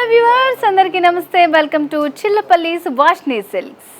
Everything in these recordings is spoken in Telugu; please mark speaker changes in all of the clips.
Speaker 1: హలో వ్యూవర్స్, అందరికీ నమస్తే. వెల్కమ్ టు చిల్లపల్లిస్ వాష్ని సిల్క్స్.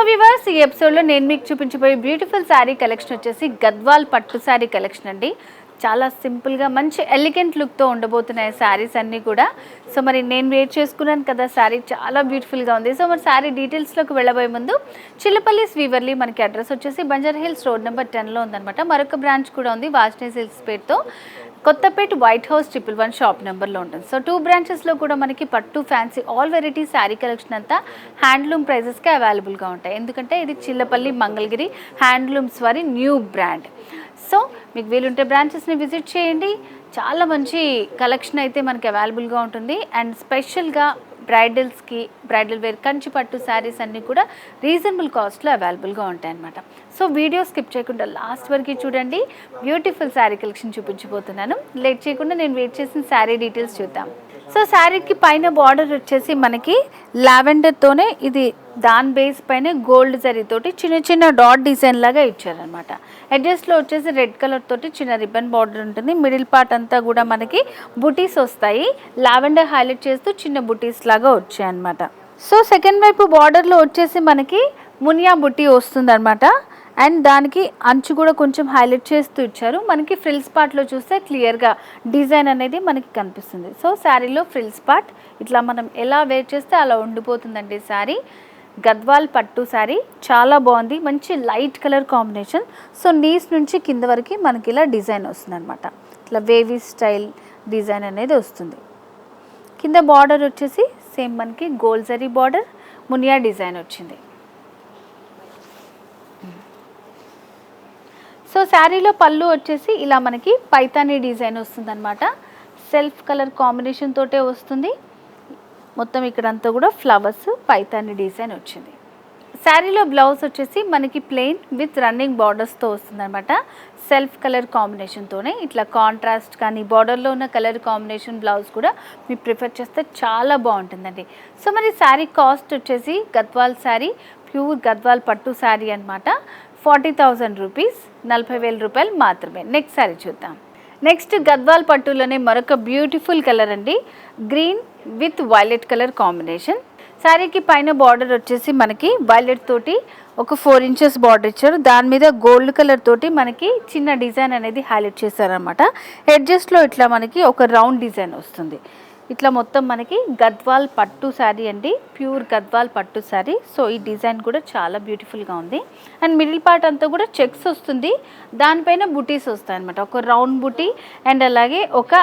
Speaker 1: వ్యూవర్స్, ఈ ఎపిసోడ్లో నేను మీకు చూపించబోయే బ్యూటిఫుల్ శారీ కలెక్షన్ వచ్చేసి గద్వాల్ పట్టు శారీ కలెక్షన్ అండి. చాలా సింపుల్గా మంచి ఎలిగెంట్ లుక్తో ఉండబోతున్నాయి శారీస్ అన్నీ కూడా. సో మరి నేను వేర్ చేసుకున్నాను కదా, శారీ చాలా బ్యూటిఫుల్గా ఉంది. సో మరి శారీ డీటెయిల్స్లోకి వెళ్ళబోయే ముందు చిల్లపల్లిస్ వీవర్లీ మనకి అడ్రస్ వచ్చేసి బంజారా హిల్స్ రోడ్ నెంబర్ 10లో ఉందన్నమాట. మరొక బ్రాంచ్ కూడా ఉంది వాష్ని సిల్క్స్ పేరుతో. కొత్తపేట వైట్ హౌస్ 111 షాప్ నెంబర్లో ఉంటుంది. సో 2 బ్రాంచెస్లో కూడా మనకి పట్టు fancy all variety sari collection అంతా హ్యాండ్లూమ్ ప్రైజెస్కే అవైలబుల్గా ఉంటాయి. ఎందుకంటే ఇది చిల్లపల్లి మంగళగిరి హ్యాండ్లూమ్స్ వారి న్యూ బ్రాండ్. సో మీకు వీలుంటే బ్రాంచెస్ని విజిట్ చేయండి. చాలా మంచి కలెక్షన్ అయితే మనకి అవైలబుల్గా ఉంటుంది. అండ్ స్పెషల్గా బ్రైడల్స్కి బ్రైడల్ వేర్ కంచి పట్టు శారీస్ అన్నీ కూడా రీజనబుల్ కాస్ట్లో అవైలబుల్గా ఉంటాయన్నమాట. సో వీడియో స్కిప్ చేయకుండా లాస్ట్ వరకు చూడండి. బ్యూటిఫుల్ శారీ కలెక్షన్ చూపించబోతున్నాను. లేట్ చేయకుండా నేను వెయిట్ చేసిన శారీ డీటెయిల్స్ చూద్దాం. సో శారీకి పైన బార్డర్ వచ్చేసి మనకి లావెండర్తోనే ఇది దాని బేస్ పైన గోల్డ్ జరీతోటి చిన్న చిన్న డాట్ డిజైన్ లాగా ఇచ్చారనమాట. ఎడ్జస్ట్లో వచ్చేసి రెడ్ కలర్ తోటి చిన్న రిబ్బన్ బార్డర్ ఉంటుంది. మిడిల్ పార్ట్ అంతా కూడా మనకి బుటీస్ వస్తాయి. లావెండర్ హైలైట్ చేస్తూ చిన్న బుటీస్ లాగా వచ్చాయి అనమాట. సో సెకండ్ వైపు బార్డర్లో వచ్చేసి మనకి మునియా బుటీ వస్తుంది అనమాట. అండ్ దానికి అంచు కూడా కొంచెం హైలైట్ చేస్తూ ఇచ్చారు. మనకి ఫ్రిల్స్ పార్ట్లో చూస్తే క్లియర్గా డిజైన్ అనేది మనకి కనిపిస్తుంది. సో శారీలో ఫ్రిల్స్ పార్ట్ ఇట్లా మనం ఎలా వేర్ చేస్తే అలా ఉండిపోతుందండి శారీ. గద్వాల్ పట్టు శారీ చాలా బాగుంది. మంచి light colour combination. So nice నుంచి కింద వరకు మనకి ఇలా డిజైన్ వస్తుంది అనమాట. ఇట్లా వేవీ స్టైల్ డిజైన్ అనేది వస్తుంది. కింద బార్డర్ వచ్చేసి సేమ్ మనకి gold zari border Muniya design వచ్చింది. సో శారీలో పళ్ళు వచ్చేసి ఇలా మనకి పైతానీ డిజైన్ వస్తుంది అనమాట. సెల్ఫ్ కలర్ కాంబినేషన్ తోటే వస్తుంది. మొత్తం ఇక్కడంతా కూడా ఫ్లవర్స్ పైతానీ డిజైన్ వచ్చింది. శారీలో బ్లౌజ్ వచ్చేసి మనకి ప్లెయిన్ విత్ రన్నింగ్ బార్డర్స్తో వస్తుంది అనమాట. సెల్ఫ్ కలర్ కాంబినేషన్తోనే ఇట్లా కాంట్రాస్ట్ కానీ బార్డర్లో ఉన్న కలర్ కాంబినేషన్ బ్లౌజ్ కూడా మీరు ప్రిఫర్ చేస్తే చాలా బాగుంటుందండి. సో మరి శారీ కాస్ట్ వచ్చేసి గద్వాల్ శారీ ప్యూర్ గద్వాల్ పట్టు శారీ అనమాట. 40,000 రూపీస్, 40,000 రూపాయలు మాత్రమే. నెక్స్ట్ శారీ చూద్దాం. నెక్స్ట్ గద్వాల్ పట్టులోనే మరొక బ్యూటిఫుల్ కలర్ అండి. Green with violet colour combination. శారీకి పైన బార్డర్ వచ్చేసి మనకి వైలెట్ తోటి ఒక 4 ఇంచెస్ బార్డర్ ఇచ్చారు. దాని మీద గోల్డ్ కలర్ తోటి మనకి చిన్న డిజైన్ అనేది హైలైట్ చేశారనమాట. ఎడ్జస్ట్లో ఇట్లా మనకి ఒక రౌండ్ డిజైన్ వస్తుంది. ఇట్లా మొత్తం మనకి గద్వాల్ పట్టు శారీ అండి, ప్యూర్ గద్వాల్ పట్టు శారీ. సో ఈ డిజైన్ కూడా చాలా బ్యూటిఫుల్గా ఉంది. అండ్ మిడిల్ పార్ట్ అంతా కూడా చెక్స్ వస్తుంది. దానిపైన బుటీస్ వస్తాయి అనమాట. ఒక రౌండ్ బుటీ అండ్ అలాగే ఒక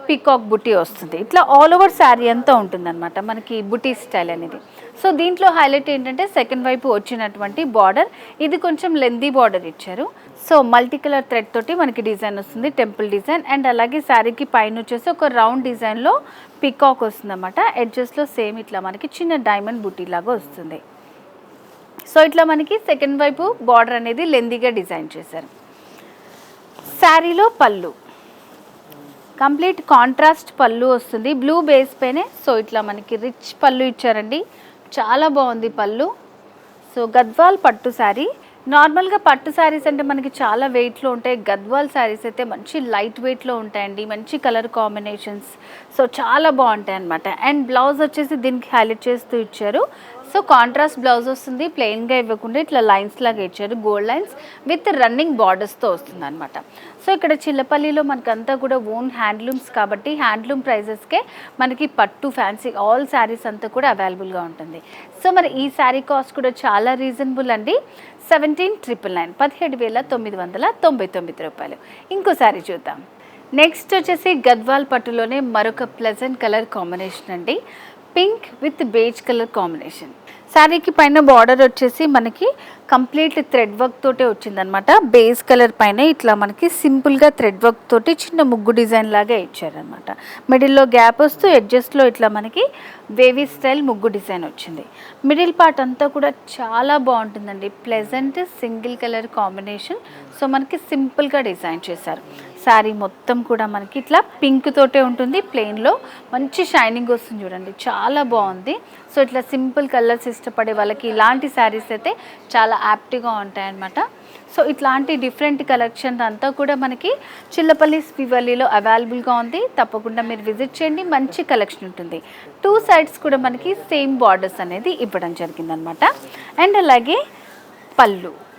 Speaker 1: పీకాక్ బుటీ వస్తుంది. ఇట్లా ఆల్ ఓవర్ శారీ అంతా ఉంటుందన్నమాట మనకి బుటీ స్టైల్ అనేది. సో దీంట్లో హైలైట్ ఏంటంటే సెకండ్ వైపు వచ్చినటువంటి బార్డర్ ఇది కొంచెం లెందీ బార్డర్ ఇచ్చారు. సో మల్టీ కలర్ థ్రెడ్ తోటి మనకి డిజైన్ వస్తుంది, టెంపుల్ డిజైన్. అండ్ అలాగే శారీకి పైన వచ్చేసి ఒక రౌండ్ డిజైన్లో పీకాక్ వస్తుంది అన్నమాట. ఎడ్జెస్లో సేమ్ ఇట్లా మనకి చిన్న డైమండ్ బుటీ లాగా వస్తుంది. సో ఇట్లా మనకి సెకండ్ వైపు బార్డర్ అనేది లెందీగా డిజైన్ చేశారు. శారీలో పళ్ళు కంప్లీట్ కాంట్రాస్ట్ పళ్ళు వస్తుంది, బ్లూ బేస్ పైనే. సో ఇట్లా మనకి రిచ్ పళ్ళు ఇచ్చారండి, చాలా బాగుంది పళ్ళు. సో గద్వాల్ పట్టు శారీ. నార్మల్గా పట్టు శారీస్ అంటే మనకి చాలా వెయిట్లో ఉంటాయి. గద్వాల్ శారీస్ అయితే మంచి లైట్ వెయిట్లో ఉంటాయండి, మంచి కలర్ కాంబినేషన్స్. సో చాలా బాగుంటాయి అన్నమాట. అండ్ బ్లౌజ్ వచ్చేసి దీనికి హైలైట్ చేస్తూ ఇచ్చారు. సో కాంట్రాస్ట్ బ్లౌజ్ వస్తుంది, ప్లెయిన్గా ఇవ్వకుండా ఇట్లా లైన్స్ లాగా ఇచ్చారు, గోల్డ్ లైన్స్ విత్ రన్నింగ్ బార్డర్స్తో వస్తుంది అనమాట. సో ఇక్కడ చిల్లపల్లిలో మనకంతా కూడా ఓన్ హ్యాండ్లూమ్స్ కాబట్టి హ్యాండ్లూమ్ ప్రైజెస్కే మనకి పట్టు ఫ్యాన్సీ ఆల్ శారీస్ అంతా కూడా అవైలబుల్గా ఉంటుంది. సో మరి ఈ శారీ కాస్ట్ కూడా చాలా రీజనబుల్ అండి. 17,999 17,999 రూపాయలు. ఇంకో శారీ చూద్దాం. నెక్స్ట్ వచ్చేసి గద్వాల్ పట్టులోనే మరొక ప్లెజెంట్ కలర్ కాంబినేషన్ అండి. Pink with beige colour combination. శారీకి పైన బార్డర్ వచ్చేసి మనకి కంప్లీట్ థ్రెడ్ వర్క్ తోటే వచ్చిందనమాట. బేస్ కలర్ పైన ఇట్లా మనకి సింపుల్గా థ్రెడ్ వర్క్ తోటి చిన్న ముగ్గు డిజైన్ లాగా ఇచ్చారనమాట. మిడిల్లో గ్యాప్ వస్తూ ఎడ్జస్ట్లో ఇట్లా మనకి వేవీ స్టైల్ ముగ్గు డిజైన్ వచ్చింది. మిడిల్ పార్ట్ అంతా కూడా చాలా బాగుంటుందండి. Pleasant single colour combination. So మనకి సింపుల్గా డిజైన్ చేశారు. శారీ మొత్తం కూడా మనకి ఇట్లా పింక్ తోటే ఉంటుంది. ప్లెయిన్లో మంచి షైనింగ్ వస్తుంది చూడండి, చాలా బాగుంది. సో ఇట్లా సింపుల్ కలర్స్ ఇష్టపడే వాళ్ళకి ఇలాంటి శారీస్ అయితే చాలా యాప్ట్గా ఉంటాయన్నమాట. సో ఇట్లాంటి డిఫరెంట్ కలెక్షన్ అంతా కూడా మనకి చిల్లపల్లి శ్రీవల్లిలో అవైలబుల్గా ఉంది. తప్పకుండా మీరు విజిట్ చేయండి, మంచి కలెక్షన్ ఉంటుంది. 2 సైడ్స్ కూడా మనకి సేమ్ బార్డర్స్ అనేది ఇవ్వడం జరిగిందనమాట. అండ్ అలాగే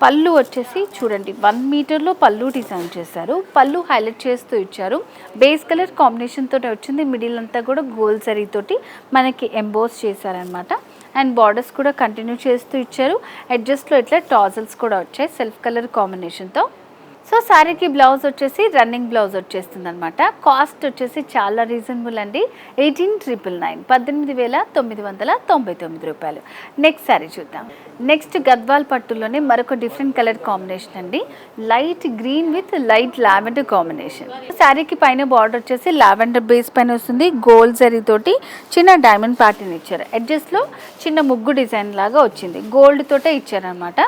Speaker 1: పళ్ళు వచ్చేసి చూడండి 1 మీటర్లో పళ్ళు డిజైన్ చేశారు. పళ్ళు హైలైట్ చేస్తూ ఇచ్చారు. బేస్ కలర్ కాంబినేషన్ తోటి వచ్చింది. మిడిల్ అంతా కూడా గోల్డ్ జరీ తోటి మనకి ఎంబోస్ చేశారనమాట. అండ్ బార్డర్స్ కూడా కంటిన్యూ చేస్తూ ఇచ్చారు. అడ్జస్ట్లో ఇట్లా టాజల్స్ కూడా వచ్చాయి సెల్ఫ్ కలర్ కాంబినేషన్తో. సో శారీకి బ్లౌజ్ వచ్చేసి రన్నింగ్ బ్లౌజ్ వచ్చేస్తుంది అనమాట. కాస్ట్ వచ్చేసి చాలా రీజనబుల్ అండి. 18,999 18,999 రూపాయలు. నెక్స్ట్ శారీ చూద్దాం. నెక్స్ట్ గద్వాల్ పట్టులోనే మరొక డిఫరెంట్ కలర్ కాంబినేషన్ అండి. Light green with light lavender combination. శారీకి పైన బార్డర్ వచ్చేసి లావెండర్ బేస్ పైన వస్తుంది. గోల్డ్ జరీ తోటి చిన్న డైమండ్ ప్యాటర్న్ ఇచ్చారు. ఎడ్జెస్లో చిన్న ముగ్గు డిజైన్ లాగా వచ్చింది. గోల్డ్ తోటే ఇచ్చారనమాట.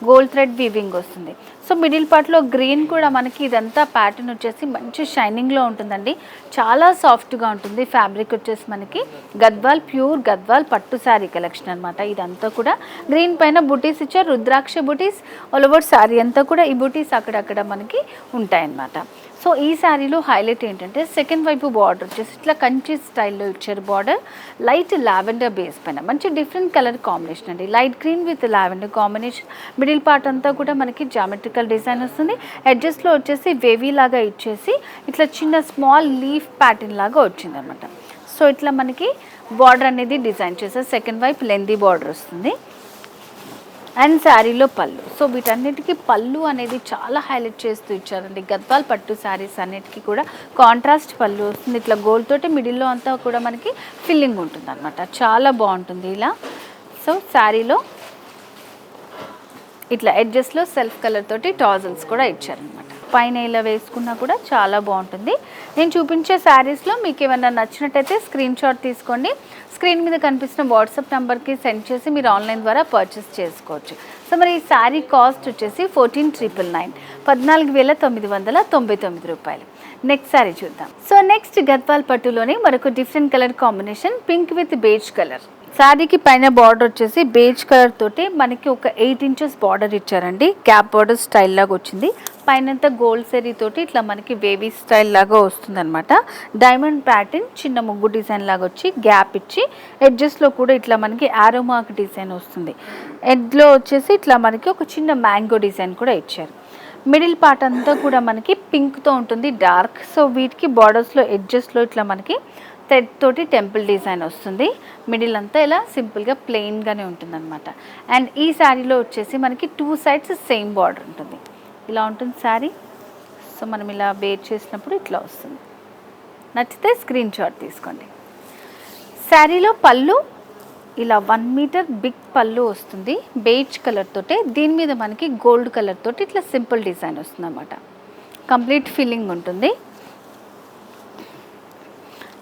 Speaker 1: గోల్డ్ థ్రెడ్ వీవింగ్ వస్తుంది. సో మిడిల్ పార్ట్లో గ్రీన్ కూడా మనకి ఇదంతా ప్యాటర్న్ వచ్చేసి మంచి షైనింగ్లో ఉంటుందండి. చాలా సాఫ్ట్గా ఉంటుంది. ఫ్యాబ్రిక్ వచ్చేసి మనకి గద్వాల్ ప్యూర్ గద్వాల్ పట్టు శారీ కలెక్షన్ అనమాట. ఇదంతా కూడా గ్రీన్ పైన బుటీస్ ఇచ్చారు. రుద్రాక్ష బుటీస్ ఆల్ ఓవర్ శారీ అంతా కూడా ఈ బుటీస్ అక్కడక్కడ మనకి ఉంటాయన్నమాట. సో ఈ శారీలో హైలైట్ ఏంటంటే సెకండ్ వైపు బార్డర్ వచ్చేసి ఇట్లా కంచి స్టైల్లో ఇచ్చారు. బార్డర్ లైట్ లావెండర్ బేస్ పైన మంచి డిఫరెంట్ కలర్ కాంబినేషన్ అండి. Light green with lavender combination. Middle part అంతా కూడా మనకి జామెట్రికల్ డిజైన్ వస్తుంది. ఎడ్జస్ట్లో వచ్చేసి వేవీ లాగా ఇచ్చేసి ఇట్లా చిన్న స్మాల్ లీఫ్ ప్యాటర్న్ లాగా వచ్చింది అనమాట. సో ఇట్లా మనకి బార్డర్ అనేది డిజైన్ చేశారు. సెకండ్ వైపు లెందీ బార్డర్ వస్తుంది. అండ్ శారీలో పళ్ళు. సో వీటన్నిటికీ పళ్ళు అనేది చాలా హైలైట్ చేస్తూ ఇచ్చారండి. గద్వాల్ పట్టు శారీస్ అన్నిటికీ కూడా కాంట్రాస్ట్ పళ్ళు వస్తుంది. ఇట్లా గోల్డ్ తోటి మిడిల్లో అంతా కూడా మనకి ఫిల్లింగ్ ఉంటుంది అనమాట. చాలా బాగుంటుంది ఇలా. సో శారీలో ఇట్లా ఎడ్జెస్లో సెల్ఫ్ కలర్ తోటి టాజల్స్ కూడా ఇచ్చారనమాట. పైన ఇలా వేసుకున్నా కూడా చాలా బాగుంటుంది. నేను చూపించే శారీస్లో మీకు ఏమైనా నచ్చినట్టయితే స్క్రీన్ షాట్ తీసుకోండి. స్క్రీన్ మీద కనిపిస్తున్న వాట్సాప్ నెంబర్కి సెండ్ చేసి మీరు ఆన్లైన్ ద్వారా పర్చేస్ చేసుకోవచ్చు. సో మరి ఈ శారీ కాస్ట్ వచ్చేసి 14,999 14,999 రూపాయలు. నెక్స్ట్ శారీ చూద్దాం. సో నెక్స్ట్ గద్వాల్ పట్టులోనే మరొక different colour combination pink with beige colour. శారీకి పైన బార్డర్ వచ్చేసి బేజ్ కలర్ తోటి మనకి ఒక 8 ఇంచెస్ బార్డర్ ఇచ్చారండి. గ్యాప్ బార్డర్ స్టైల్ లాగా వచ్చింది. పైనంతా గోల్డ్ సెరీ తోటి ఇట్లా మనకి వేవీ స్టైల్ లాగా వస్తుంది అనమాట. డైమండ్ ప్యాటర్న్ చిన్న ముగ్గు డిజైన్ లాగా వచ్చి గ్యాప్ ఇచ్చి ఎడ్జెస్లో కూడా ఇట్లా మనకి ఆరో మార్క్ డిజైన్ వస్తుంది. ఎడ్లో వచ్చేసి ఇట్లా మనకి ఒక చిన్న మ్యాంగో డిజైన్ కూడా ఇచ్చారు. మిడిల్ పార్ట్ అంతా కూడా మనకి పింక్తో ఉంటుంది డార్క్. సో వీటికి బార్డర్స్లో ఎడ్జెస్లో ఇట్లా మనకి థ్రెడ్ తోటి టెంపుల్ డిజైన్ వస్తుంది. మిడిల్ అంతా ఇలా సింపుల్గా ప్లెయిన్గానే ఉంటుంది అనమాట. అండ్ ఈ శారీలో వచ్చేసి మనకి 2 సైడ్స్ సేమ్ బార్డర్ ఉంటుంది. ఇలా ఉంటుంది శారీ. సో మనం ఇలా వేర్ చేసినప్పుడు ఇట్లా వస్తుంది. నచ్చితే స్క్రీన్ షాట్ తీసుకోండి. శారీలో పళ్ళు ఇలా 1 మీటర్ బిగ్ పళ్ళు వస్తుంది. బేజ్ కలర్ తోటే దీని మీద మనకి గోల్డ్ కలర్ తోటి ఇట్లా సింపుల్ డిజైన్ వస్తుంది అనమాట. కంప్లీట్ ఫిల్లింగ్ ఉంటుంది.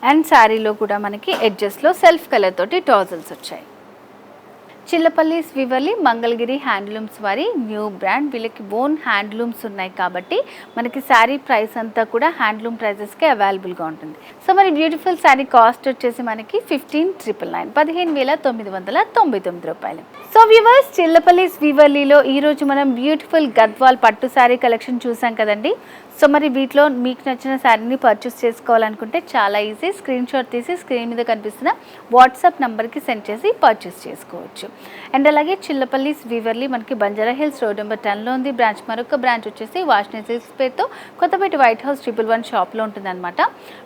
Speaker 1: అండ్ శారీలో కూడా మనకి ఎడ్జెస్లో సెల్ఫ్ కలర్ తోటి టాజల్స్ వచ్చాయి. చిల్లపల్లి శ్రీవల్లి మంగళగిరి హ్యాండ్లూమ్స్ వారి న్యూ బ్రాండ్. వీళ్ళకి ఓన్ హ్యాండ్లూమ్స్ ఉన్నాయి కాబట్టి మనకి శారీ ప్రైస్ అంతా కూడా హ్యాండ్లూమ్ ప్రైజెస్కి అవైలబుల్గా ఉంటుంది. సో మరి బ్యూటిఫుల్ శారీ కాస్ట్ వచ్చేసి మనకి 15,999 15,999 రూపాయలు. సో వ్యూవర్స్, చిల్లపల్లి శ్రీవల్లిలో ఈరోజు మనం బ్యూటిఫుల్ గద్వాల్ పట్టు శారీ కలెక్షన్ చూసాం కదండి. సో మరి వీటిలో మీకు నచ్చిన శారీని పర్చేస్ చేసుకోవాలనుకుంటే చాలా ఈజీ. స్క్రీన్ షాట్ తీసి స్క్రీన్ మీద కనిపిస్తున్న వాట్సాప్ నెంబర్కి సెండ్ చేసి పర్చేస్ చేసుకోవచ్చు. అండ్ అలాగే చిల్లపల్లి శ్రీవల్లి మనకి బంజారా హిల్స్ రోడ్ నెంబర్ 10లో ఉంది బ్రాంచ్. మరొక బ్రాంచ్ వచ్చేసి వాష్ని సిల్క్స్ పేరుతో కొత్తపేట వైట్ హౌస్ 111 షాప్లో ఉంటుందన్నమాట.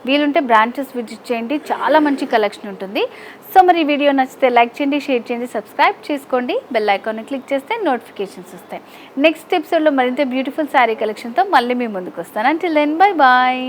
Speaker 1: వీలుంటే బ్రాంచెస్ విజిట్ చేయండి, చాలా మంచి కలెక్షన్ ఉంటుంది. సో మరి ఈ వీడియో నచ్చితే లైక్ చేయండి, షేర్ చేయండి, సబ్స్క్రైబ్ చేసుకోండి. బెల్ ఐకాన్ని క్లిక్ చేస్తే నోటిఫికేషన్స్ వస్తాయి. నెక్స్ట్ ఎపిసోడ్లో మరింత బ్యూటిఫుల్ శారీ కలెక్షన్తో మళ్ళీ మీ ముందుకు వస్తాను. Until then bye bye.